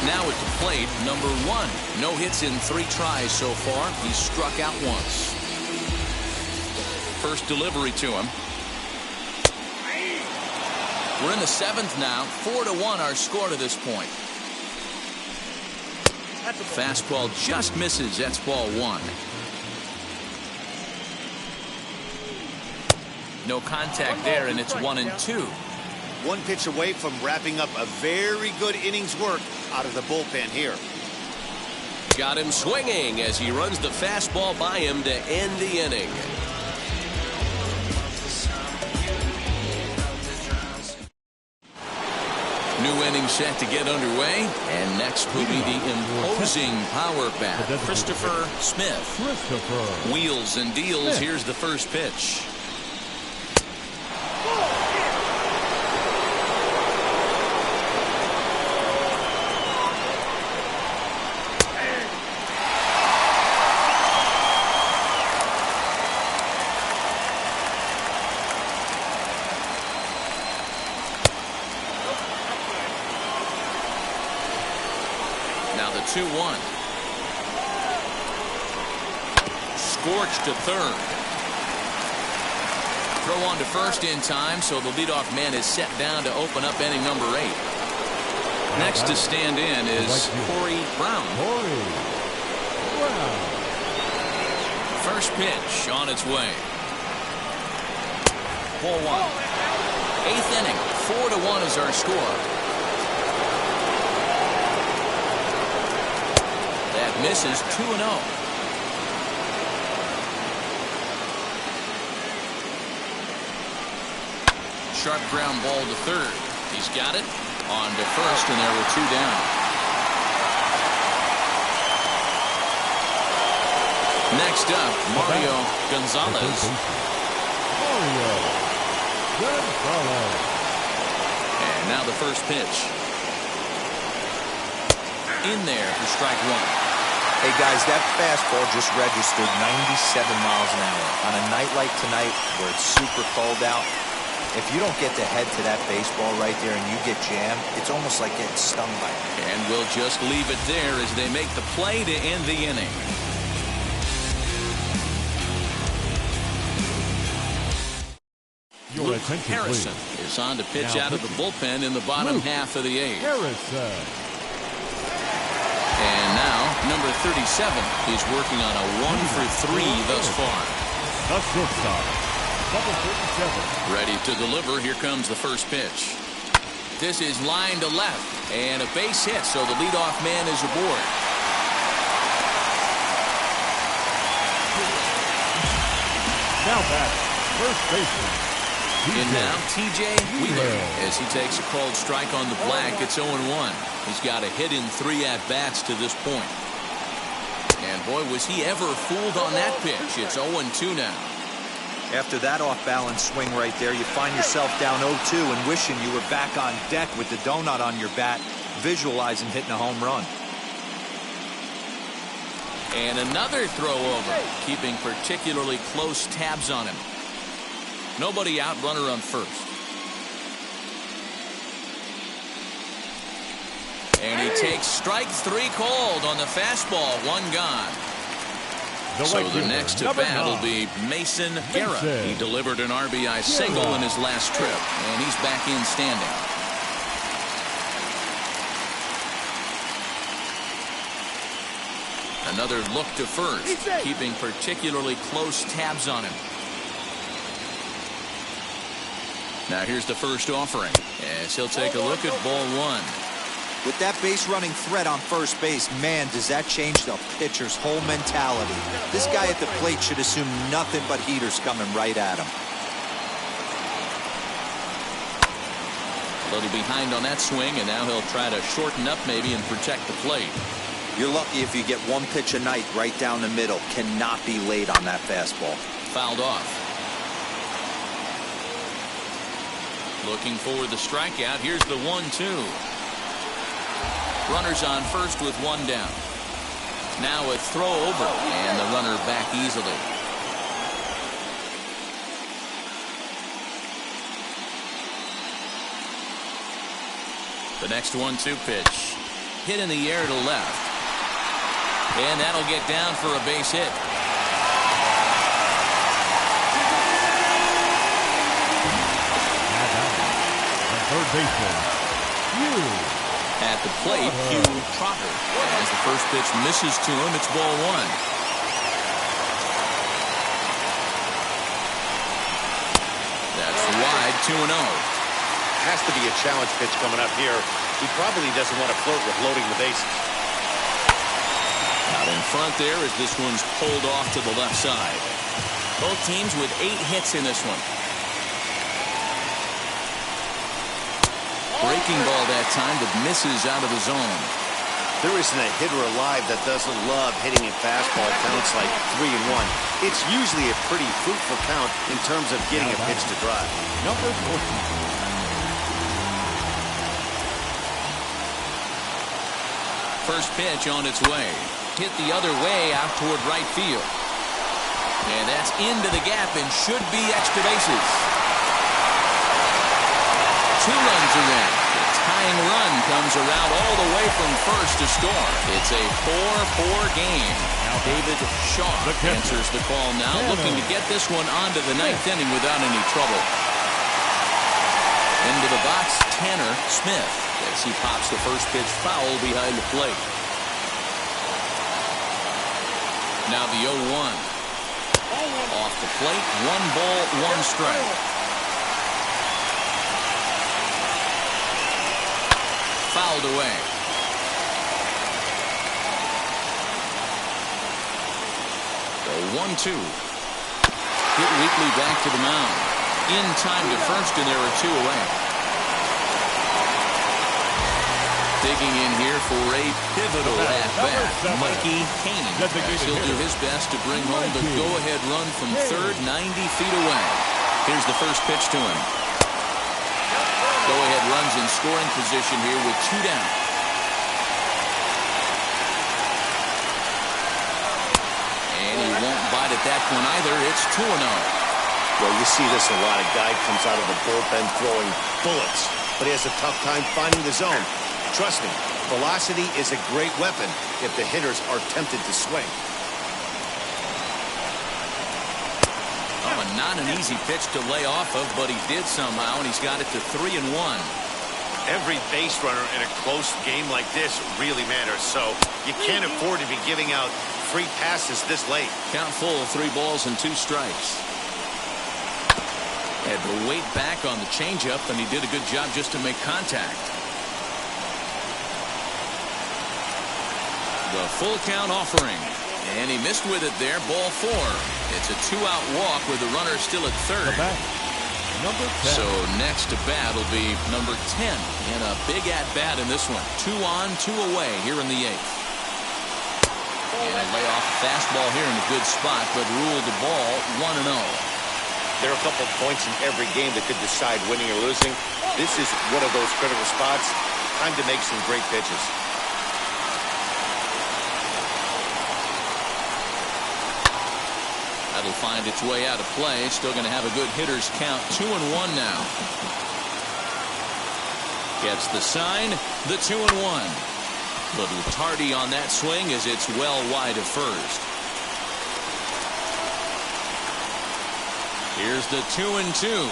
Now at the plate, number 1. No hits in 3 tries so far. He's struck out once. First delivery to him. We're in the 7th now. 4-1 our score to this point. Fastball just misses. That's ball 1. No contact there, and it's 1-2. One pitch away from wrapping up a very good innings work out of the bullpen here. Got him swinging as he runs the fastball by him to end the inning. New inning set to get underway, and next will be the imposing power bat, Christopher Smith. Wheels and deals. Here's the first pitch. Now the 2-1. Scorched to third. Throw on to first in time, so the leadoff man is set down to open up inning number 8. Next to stand in is Corey Brown. First pitch on its way. Ball 1. 8th inning. 4-1 is our score. That misses. 2-0. Sharp ground ball to third. He's got it. On to first, and there were 2 down. Next up, Mario Gonzalez. And now the first pitch. In there for strike 1. Hey guys, that fastball just registered 97 miles an hour. On a night like tonight where it's super cold out, if you don't get to head to that baseball right there and you get jammed, it's almost like getting stung by it. And we'll just leave it there as they make the play to end the inning. Your Luke Harrison is on to pitch out of the bullpen in the bottom half of the 8th. And now, number 37, he's working on a 1-for-3 thus far. The shortstop, number 37. Ready to deliver. Here comes the first pitch. This is line to left, and a base hit, so the leadoff man is aboard. Now back, first baseman. In now, T.J. Wheeler, as he takes a called strike on the black. It's 0-1. He's got a hit in 3 at-bats to this point. And boy, was he ever fooled on that pitch. It's 0-2 now. After that off-balance swing right there, you find yourself down 0-2 and wishing you were back on deck with the donut on your bat, visualizing hitting a home run. And another throw over, keeping particularly close tabs on him. Nobody out, runner on first. And he takes strike 3 called on the fastball. 1 gone. So the next to bat will be Mason Guerra. He delivered an RBI single in his last trip, and he's back in standing. Another look to first, keeping particularly close tabs on him. Now here's the first offering, as he'll take a look at ball 1. With that base running threat on first base, man, does that change the pitcher's whole mentality. This guy at the plate should assume nothing but heaters coming right at him. A little behind on that swing, and now he'll try to shorten up maybe and protect the plate. You're lucky if you get 1 pitch a night right down the middle. Cannot be late on that fastball. Fouled off. Looking for the strikeout. Here's the 1-2. Runners on first with 1 down. Now a throw over, and the runner back easily. The next 1-2 pitch. Hit in the air to left. And that'll get down for a base hit. Third baseman, Hugh. At the plate, Hugh Trotter. As the first pitch misses to him, it's ball 1. That's wide, 2-0. Has to be a challenge pitch coming up here. He probably doesn't want to flirt with loading the bases. Out in front there as this one's pulled off to the left side. Both teams with 8 hits in this one. Breaking ball that time that misses out of the zone. There isn't a hitter alive that doesn't love hitting a fastball counts like 3-1. It's usually a pretty fruitful count in terms of getting a pitch to drive. Number 14. First pitch on its way. Hit the other way out toward right field. And that's into the gap and should be extra bases. 2 runs are in. The tying run comes around all the way from first to score. It's a 4-4 game. Now David Shaw answers the call now, looking to get this one onto the 9th inning without any trouble. Into the box, Tanner Smith, as he pops the first pitch foul behind the plate. Now the 0-1. Off the plate, 1 ball, 1 strike. Fouled away. The 1-2. Hit weakly back to the mound. In time to first, and there are 2 away. Digging in here for a pivotal at-bat, Mikey Kane. He'll do his best to bring home the go-ahead run from third, 90 feet away. Here's the first pitch to him. Go-ahead runs in scoring position here with 2 down. And he won't bite at that one either. It's 2-0. Well, you see this a lot. A guy comes out of the bullpen throwing bullets, but he has a tough time finding the zone. Trust me, velocity is a great weapon if the hitters are tempted to swing. Oh, not an easy pitch to lay off of, but he did somehow, and he's got it to 3-1. Every base runner in a close game like this really matters, so you can't afford to be giving out free passes this late. Count full, 3 balls and 2 strikes. Had to wait back on the changeup, and he did a good job just to make contact. The full count offering. And he missed with it there. Ball 4. It's a 2-out walk with the runner still at third. Number 10. So next to bat will be number 10. And a big at-bat in this one. 2 on, 2 away here in the 8th. And a layoff fastball here in a good spot, but ruled the ball 1-0. There are a couple points in every game that could decide winning or losing. This is one of those critical spots. Time to make some great pitches. That'll find its way out of play. Still going to have a good hitter's count. 2-1 now. Gets the sign. The 2-1. Little tardy on that swing as it's well wide of first. Here's the 2-2.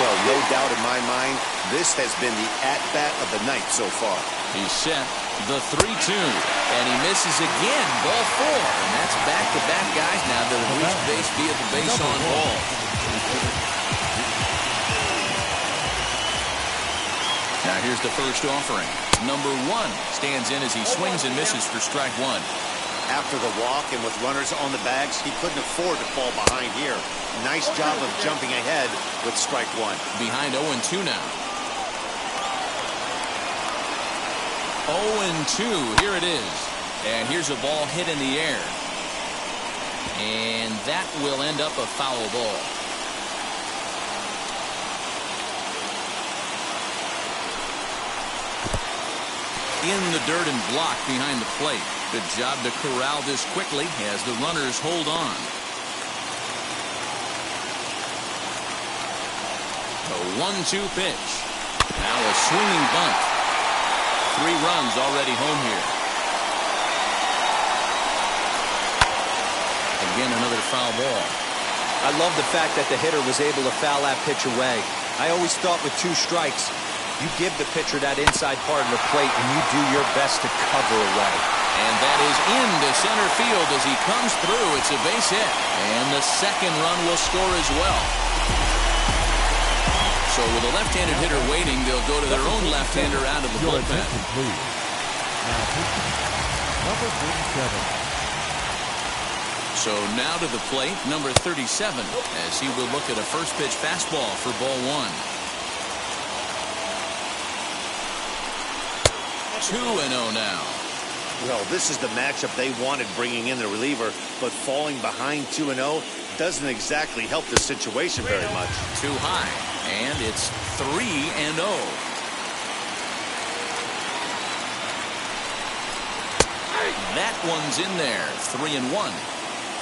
Well, no doubt in my mind, this has been the at-bat of the night so far. He's set. The 3-2. And he misses again. Ball 4. And that's back-to-back guys now that have reached base via the base on ball. Now here's the first offering. Number 1 stands in as he swings and misses for strike 1. After the walk and with runners on the bags, he couldn't afford to fall behind here. Nice job of jumping ahead with strike 1. Behind 0-2 now. 0-2. Here it is. And here's a ball hit in the air. And that will end up a foul ball. In the dirt and blocked behind the plate. Good job to corral this quickly as the runners hold on. A 1-2 pitch. Now a swinging bunt. 3 runs already home here. Again, another foul ball. I love the fact that the hitter was able to foul that pitch away. I always thought with 2 strikes, you give the pitcher that inside part of the plate and you do your best to cover away. And that is into center field as he comes through. It's a base hit. And the second run will score as well. So with a left-handed hitter waiting, they'll go to their own left-hander out of the bullpen. Number 37. So now to the plate, number 37, as he will look at a first pitch fastball for ball 1. 2-0 now. Well, this is the matchup they wanted, bringing in the reliever, but falling behind 2-0 doesn't exactly help the situation very much. Too high, and it's 3-0. That one's in there. 3-1.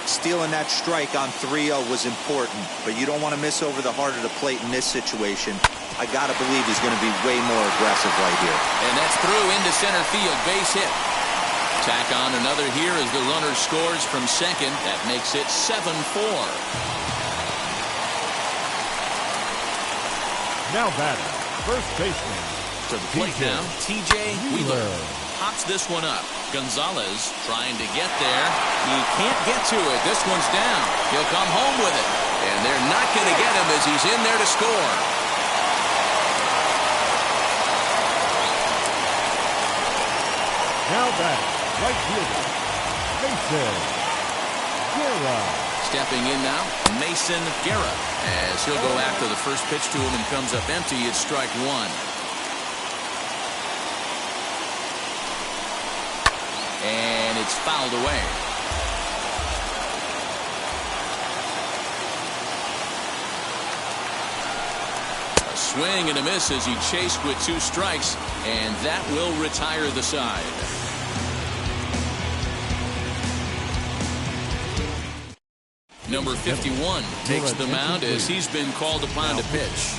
Stealing that strike on 3-0 was important, but you don't want to miss over the heart of the plate in this situation. I got to believe he's going to be way more aggressive right here. And that's through into center field. Base hit. Tack on another here as the runner scores from second. That makes it 7-4. Now batting, first baseman. To the plate now, TJ Wheeler. Pops this one up. Gonzalez trying to get there. He can't get to it. This one's down. He'll come home with it. And they're not going to get him as he's in there to score. Now batting, right fielder, Mason Guerra. Stepping in now, Mason Guerra. As he'll go after the first pitch to him and comes up empty. It's strike one. And it's fouled away. A swing and a miss as he chased with 2 strikes, and that will retire the side. Number 51 takes the mound as he's been called upon to pitch.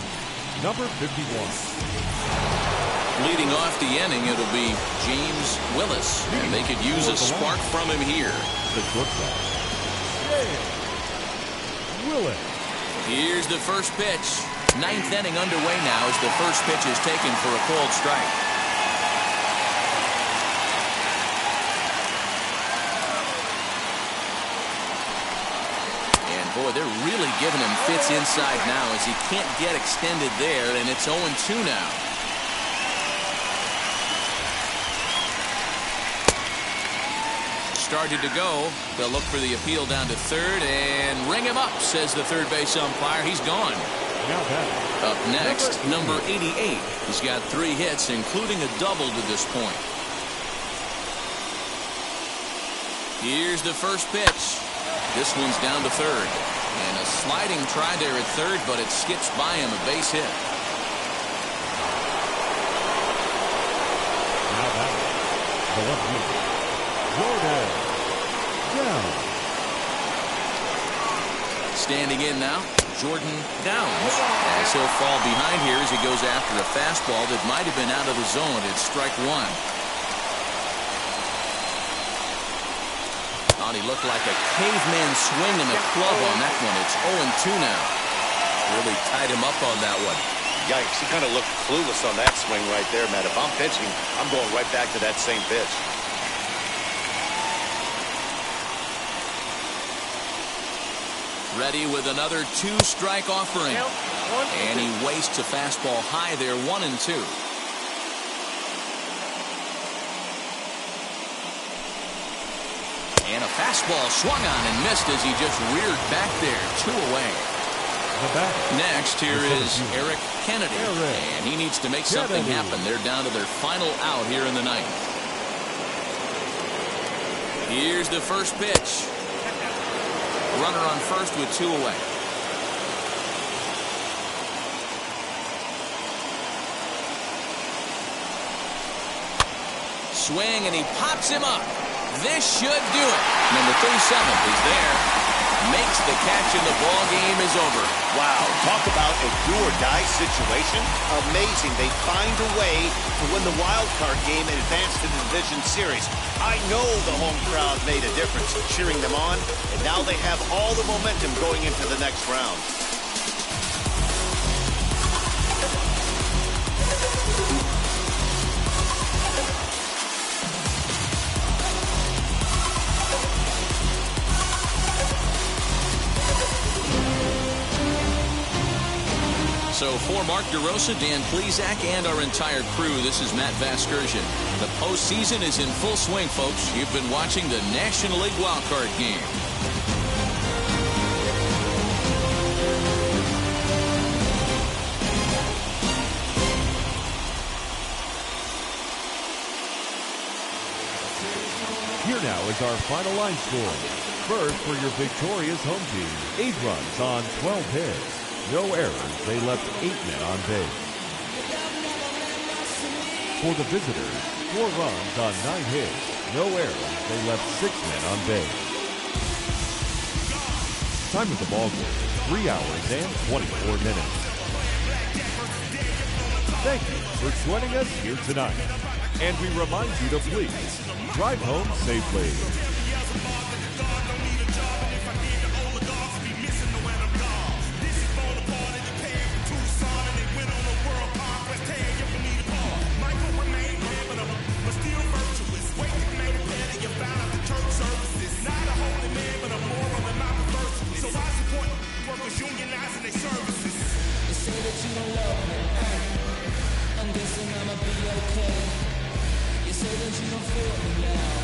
Number 51. Leading off the inning, it'll be James Willis, and they could use a spark from him here. The shortstop, James Willis. Here's the first pitch. 9th inning underway now as the first pitch is taken for a called strike. And boy, they're really giving him fits inside now as he can't get extended there, and it's 0-2 now. Started to go. They'll look for the appeal down to third and ring him up, says the third base umpire. He's gone. Up next, number 88. He's got 3 hits, including a double to this point. Here's the first pitch. This one's down to third. And a sliding try there at third, but it skips by him, a base hit. Now batting, the left fielder, Jordan Downs. Standing in now, Jordan Downs. As he'll fall behind here as he goes after a fastball that might have been out of the zone. It's strike one. Thought he looked like a caveman swinging the club on that one. It's 0-2 now. Really tied him up on that one. Yikes, he kind of looked clueless on that swing right there, Matt. If I'm pitching, I'm going right back to that same pitch. Ready with another 2-strike offering. And he wastes a fastball high there, 1-2. And a fastball swung on and missed as he just reared back there. 2 away. Next, here is Eric Kennedy. And he needs to make something happen. They're down to their final out here in the ninth. Here's the first pitch. Runner on first with 2 away. Swing, and he pops him up. This should do it. Number 37 is there. Makes the catch, and the ball game is over. Wow, talk about a do-or-die situation. Amazing. They find a way to win the wild card game and advance to the division series. I know the home crowd made a difference cheering them on, and now they have all the momentum going into the next round. So for Mark DeRosa, Dan Plesac, and our entire crew, this is Matt Vasgersian. The postseason is in full swing, folks. You've been watching the National League wildcard game. Here now is our final line score. First, for your victorious home team, 8 runs on 12 hits. No errors, they left 8 men on base. For the visitors, 4 runs on 9 hits. No errors, they left 6 men on base. Time of the ball game, 3 hours and 24 minutes. Thank you for joining us here tonight. And we remind you to please drive home safely. I'm guessing I'ma be okay. You say that you don't feel me now.